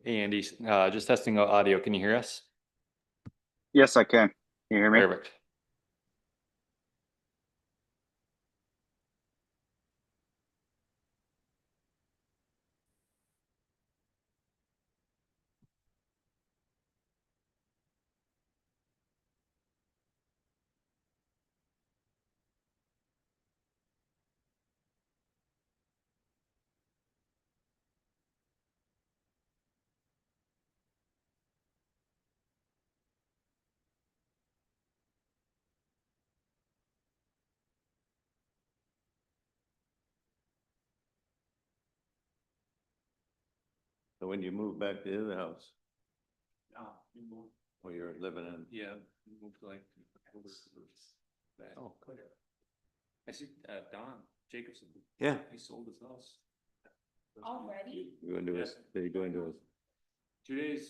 Hey, Andy, just testing out audio. Can you hear us? Yes, I can. Can you hear me? Perfect. So when you move back to the house, We moved, where you're living in, yeah, we moved like. Oh. I see, Don Jacobson, yeah, he sold his house. Already? you going to his, they going to his, 2 days,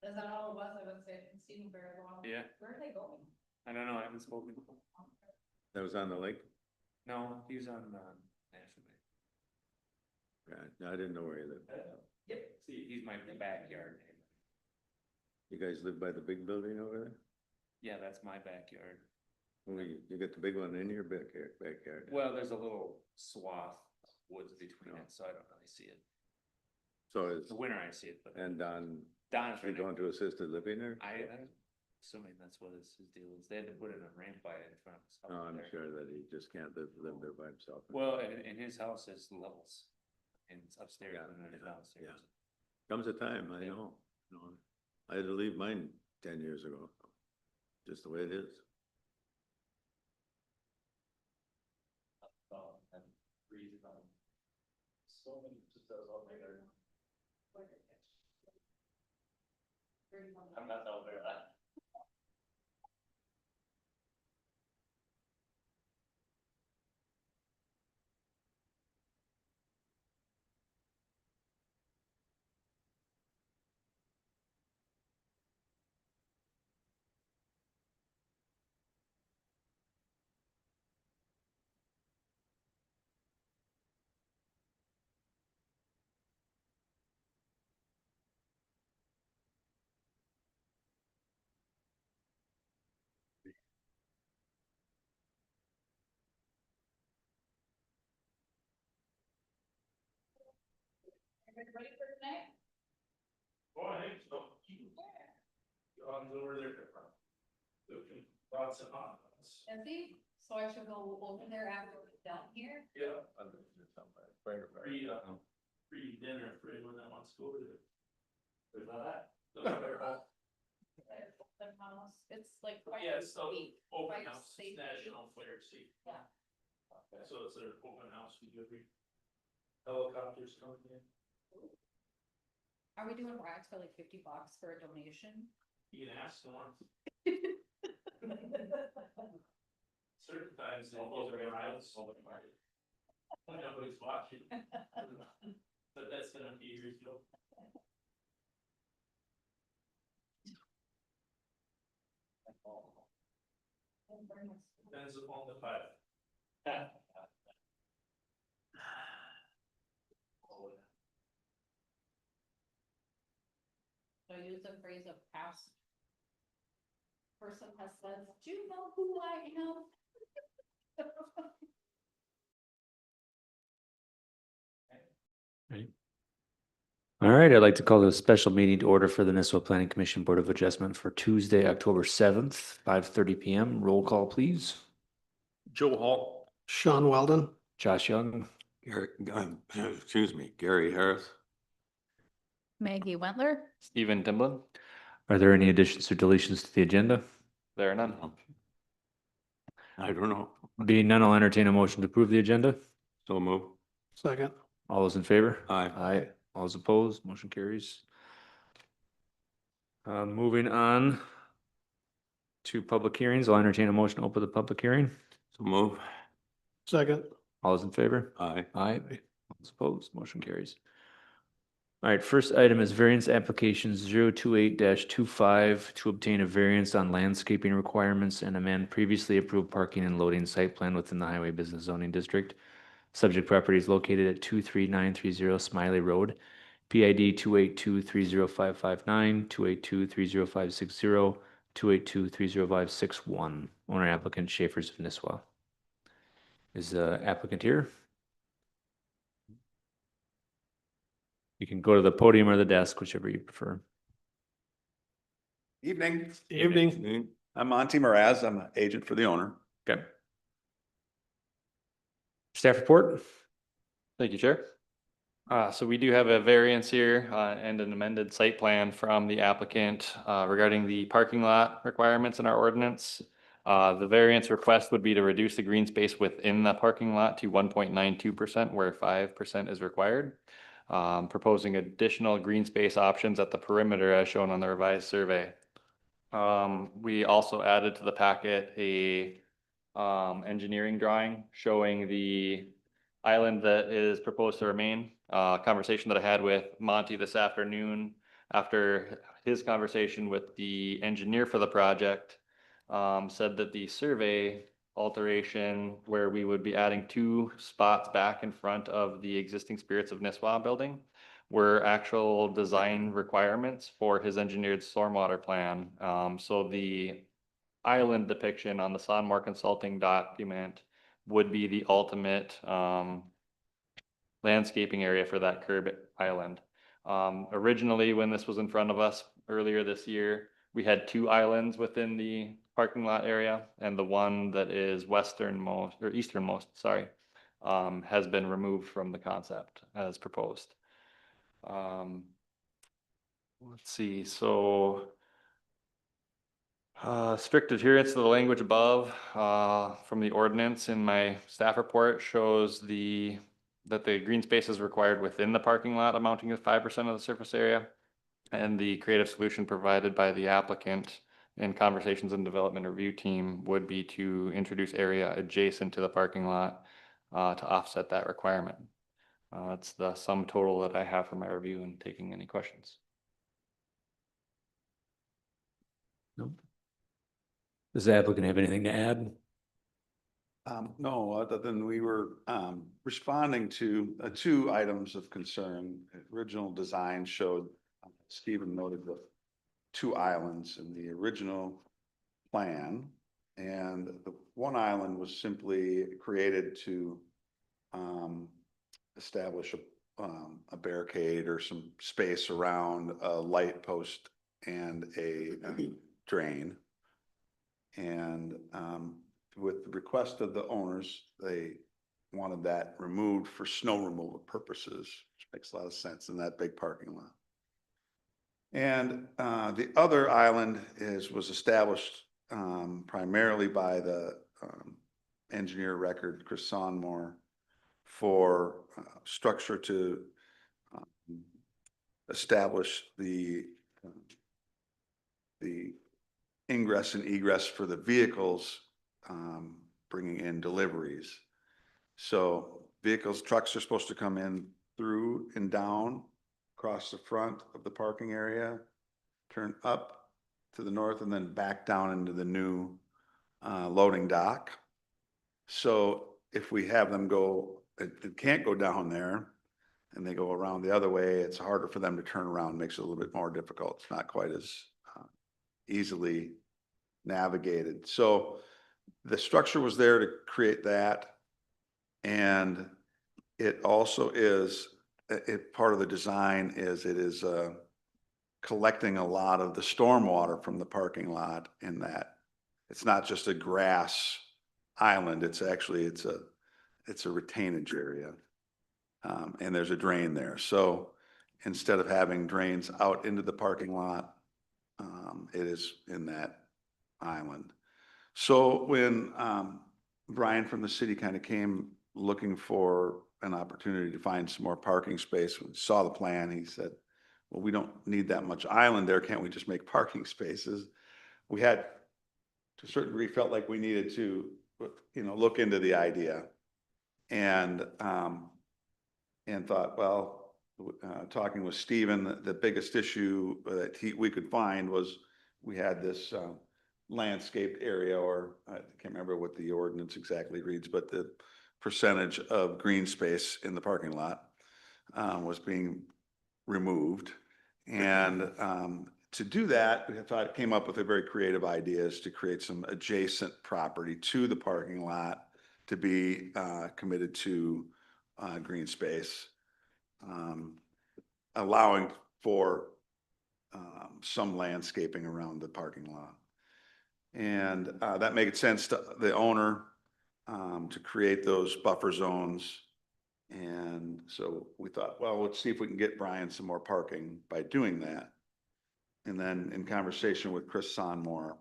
Is that all it was? I would say, I haven't seen him very long. yeah, Where are they going? I don't know, I haven't spoken. that was on the lake? No, he was on, National Bank. Yeah, I didn't know where you lived. Yep. See, he's my backyard neighbor. You guys live by the big building over there? Yeah, that's my backyard. Well, you got the big one in your backyard. Well, there's a little swath of woods between No. it, so I don't really see it. So it's, The winter I see it, but and Don's you right going now. to assisted living there? I'm assuming that's what his deal is. They had to put in a ramp by it in front of his house. No, I'm there. sure that he just can't live there by himself. Well, and his house is levels. And it's upstairs Yeah, and then it's yeah, downstairs. Comes a time, I Yeah. know, I had to leave mine 10 years ago, just the way it is. And freeze it on. So many just out there. I'm not out there. Everybody ready for tonight? Oh, I think so. Over there. Lots of hot ones. Is he? So I should go over there after we're done here? Yeah. Free dinner for anyone that wants to go over there. There's not that. Open house. It's like. Yeah, it's still week. open Fire house, safety. National Fire Safety. Yeah. So it's an open house, we do every helicopters coming in. Are we doing rides for like $50 for a donation? You can ask someone. Certain times they give away rides. Nobody's watching. But that's been a few years ago. Depends upon the pilot. So I use the phrase of past person has said, do you know who I am? All right, I'd like to call the special meeting to order for the Nisswa Planning Commission Board of Adjustment for Tuesday, October 7th, 5:30 PM. Roll call, please. Joe Hall. Sean Weldon. Josh Young, Gary Harris. Maggie Wentler. Stephen Timblin? are there any additions or deletions to the agenda? There are none. I don't know. Being none, I'll entertain a motion to approve the agenda. So move. Second. All those in favor? Aye. Aye. All those opposed, motion carries. Moving on to public hearings, I'll entertain a motion to open the public hearing. So move. Second. All those in favor? Aye. Aye. All those opposed, motion carries. All right, first item is variance application 028-25 to obtain a variance on landscaping requirements and amend previously approved parking and loading site plan within the Highway Business Zoning District. Subject property is located at 23930 Smiley Road. PID 282-30559, 282-30560, 282-30561. Owner applicant Schaefer's of Nisswa. Is the applicant here? You can go to the podium or the desk, whichever you prefer. Evening. Evening. I'm Monty Mraz. I'm an agent for the owner. Okay. Staff report? Thank you, Chair. So we do have a variance here and an amended site plan from the applicant regarding the parking lot requirements in our ordinance. The variance request would be to reduce the green space within the parking lot to 1.92%, where 5% is required. Proposing additional green space options at the perimeter as shown on the revised survey. We also added to the packet a engineering drawing showing the island that is proposed to remain. Conversation that I had with Monty this afternoon after his conversation with the engineer for the project, said that the survey alteration where we would be adding 2 spots back in front of the existing Spirits of Nisswa building were actual design requirements for his engineered stormwater plan. So the island depiction on the Sonmore Consulting document would be the ultimate landscaping area for that curb island. Originally, when this was in front of us earlier this year, we had 2 islands within the parking lot area, and the one that is westernmost or easternmost, sorry, has been removed from the concept as proposed. Let's see, so strict adherence to the language above from the ordinance in my staff report shows that the green space is required within the parking lot amounting to 5% of the surface area. And the creative solution provided by the applicant in conversations and development review team would be to introduce area adjacent to the parking lot to offset that requirement. It's the sum total that I have for my review and taking any questions. Nope. Does the applicant have anything to add? No, other than we were responding to 2 items of concern. Original design showed, Stephen noted, the 2 islands in the original plan. And the one island was simply created to establish a barricade or some space around a light post and a drain. And with the request of the owners, they wanted that removed for snow removal purposes, which makes a lot of sense in that big parking lot. And the other island was established primarily by the engineer record, Chris Sonmore, for structure to establish the ingress and egress for the vehicles bringing in deliveries. So trucks are supposed to come in through and down across the front of the parking area, turn up to the north, and then back down into the new loading dock. So if we have them go, it can't go down there, and they go around the other way, it's harder for them to turn around, makes it a little bit more difficult. It's not quite as easily navigated. So the structure was there to create that. And it also is, part of the design is it is collecting a lot of the stormwater from the parking lot in that. It's not just a grass island, it's actually, it's a retainage area. And there's a drain there. So instead of having drains out into the parking lot, it is in that island. So when Brian from the city kind of came looking for an opportunity to find some more parking space, when he saw the plan, he said, well, we don't need that much island there. Can't we just make parking spaces? We had, to a certain degree, felt like we needed to, look into the idea, and thought, well, talking with Stephen, the biggest issue that we could find was we had this landscaped area, or I can't remember what the ordinance exactly reads, but the percentage of green space in the parking lot was being removed. And to do that, we thought, came up with a very creative ideas to create some adjacent property to the parking lot to be committed to green space, allowing for some landscaping around the parking lot. And that made sense to the owner to create those buffer zones. And so we thought, well, let's see if we can get Brian some more parking by doing that. And then in conversation with Chris Sonmore,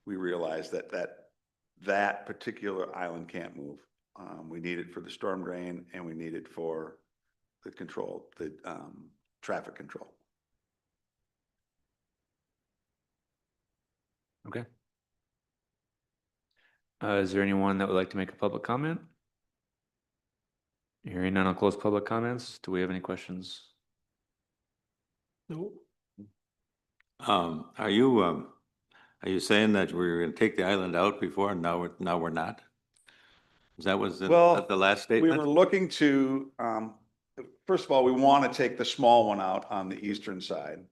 we realized that particular island can't move. We need it for the storm drain and we need it for the control, the traffic control. Okay. Is there anyone that would like to make a public comment? Hearing none, I'll close public comments. Do we have any questions? No. Are you saying that we were gonna take the island out before and now we're not? Is that was Well, the last We statement? were looking to, first of all, we want to take the small one out on the eastern side.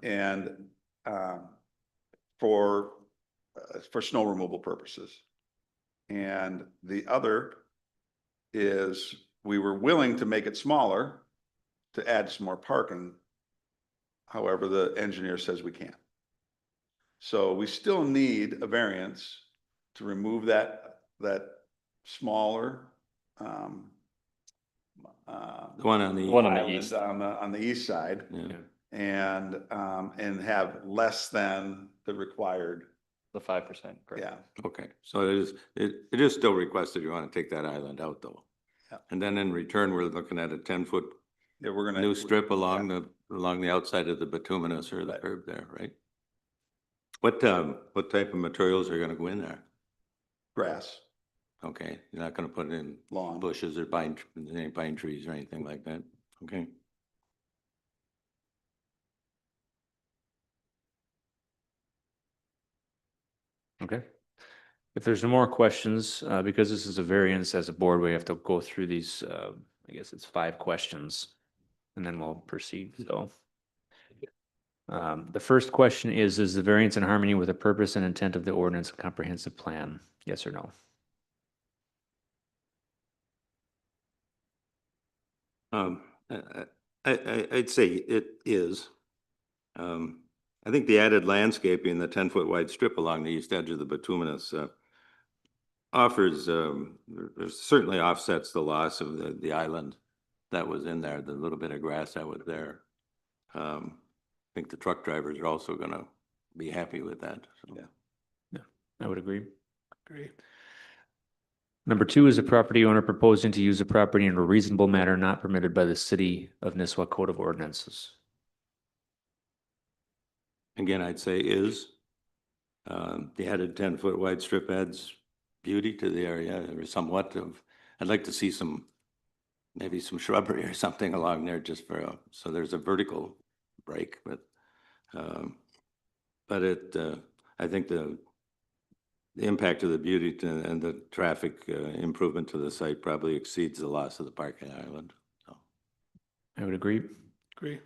And for snow removal purposes. And the other is we were willing to make it smaller to add some more parking. However, the engineer says we can't. So we still need a variance to remove that smaller The one on the. One on the island east. on the east side. Yeah. And have less than the required, The 5%, correct? yeah. Okay, so it is still requested you want to take that island out though. Yeah. And then in return, we're looking at a 10-foot Yeah, we're gonna. new strip along the outside of the bituminous or the Right. curb there, right? What type of materials are gonna go in there? Grass, Okay, you're not gonna put in lawn. bushes or any pine trees or anything like that? Okay. Okay. If there's no more questions, because this is a variance as a board, we have to go through these, I guess it's 5 questions. And then we'll proceed, so. The first question is the variance in harmony with the purpose and intent of the ordinance and comprehensive plan? Yes or no? I'd say it is. I think the added landscaping, the 10-foot wide strip along the east edge of the bituminous offers, certainly offsets the loss of the island that was in there, the little bit of grass that was there. I think the truck drivers are also gonna be happy with that. So. Yeah, I would agree. Agree. Number 2 is a property owner proposing to use the property in a reasonable manner not permitted by the City of Nisswa Code of Ordinances. Again, I'd say is. The added 10-foot wide strip adds beauty to the area or somewhat of, I'd like to see maybe some shrubbery or something along there just so there's a vertical break, but I think the impact of the beauty and the traffic improvement to the site probably exceeds the loss of the parking island. So. I would agree. Agree.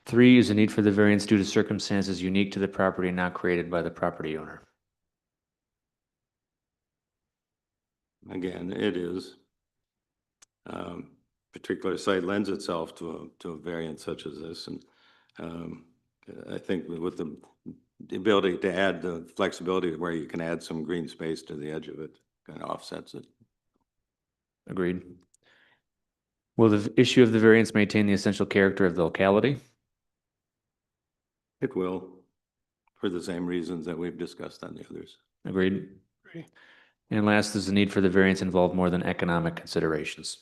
3 is a need for the variance due to circumstances unique to the property not created by the property owner. Again, it is. Particular site lends itself to a variance such as this, and I think with the ability to add the flexibility where you can add some green space to the edge of it, kind of offsets it. Agreed. Will the issue of the variance maintain the essential character of the locality? It will, for the same reasons that we've discussed on the others. Agreed. Agree. And last, does the need for the variance involve more than economic considerations?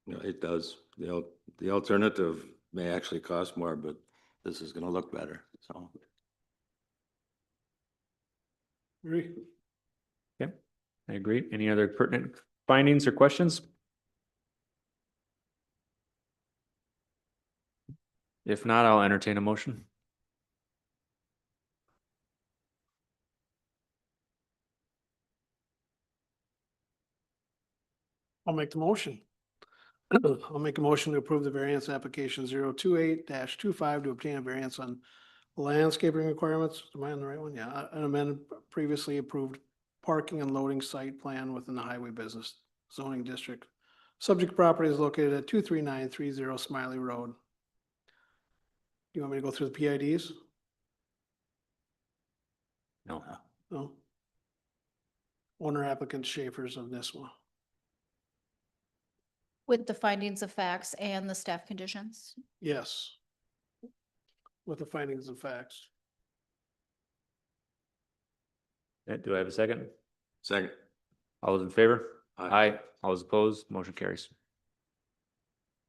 No, it does. The alternative may actually cost more, but this is gonna look better, so. Agree. Okay, I agree. Any other pertinent findings or questions? If not, I'll entertain a motion. I'll make the motion. I'll make a motion to approve the variance application 028-25 to obtain a variance on landscaping requirements. Am I on the right one? Yeah, an amended previously approved parking and loading site plan within the highway business zoning district. Subject property is located at 23930 Smiley Road. You want me to go through the PIDs? No. No. Owner applicant Schaefer's of Nisswa. With the findings of facts and the staff conditions. Yes. With the findings of facts. Do I have a second? Second. All those in favor? Aye. All those opposed, motion carries.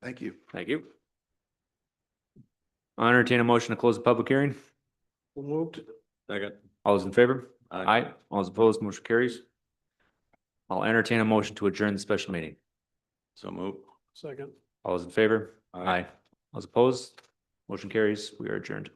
Thank you. Thank you. I'll entertain a motion to close the public hearing. So moved. Second. All those in favor? Aye. All those opposed, motion carries. I'll entertain a motion to adjourn the special meeting. So move. Second. All those in favor? Aye. All those opposed, motion carries. We are adjourned.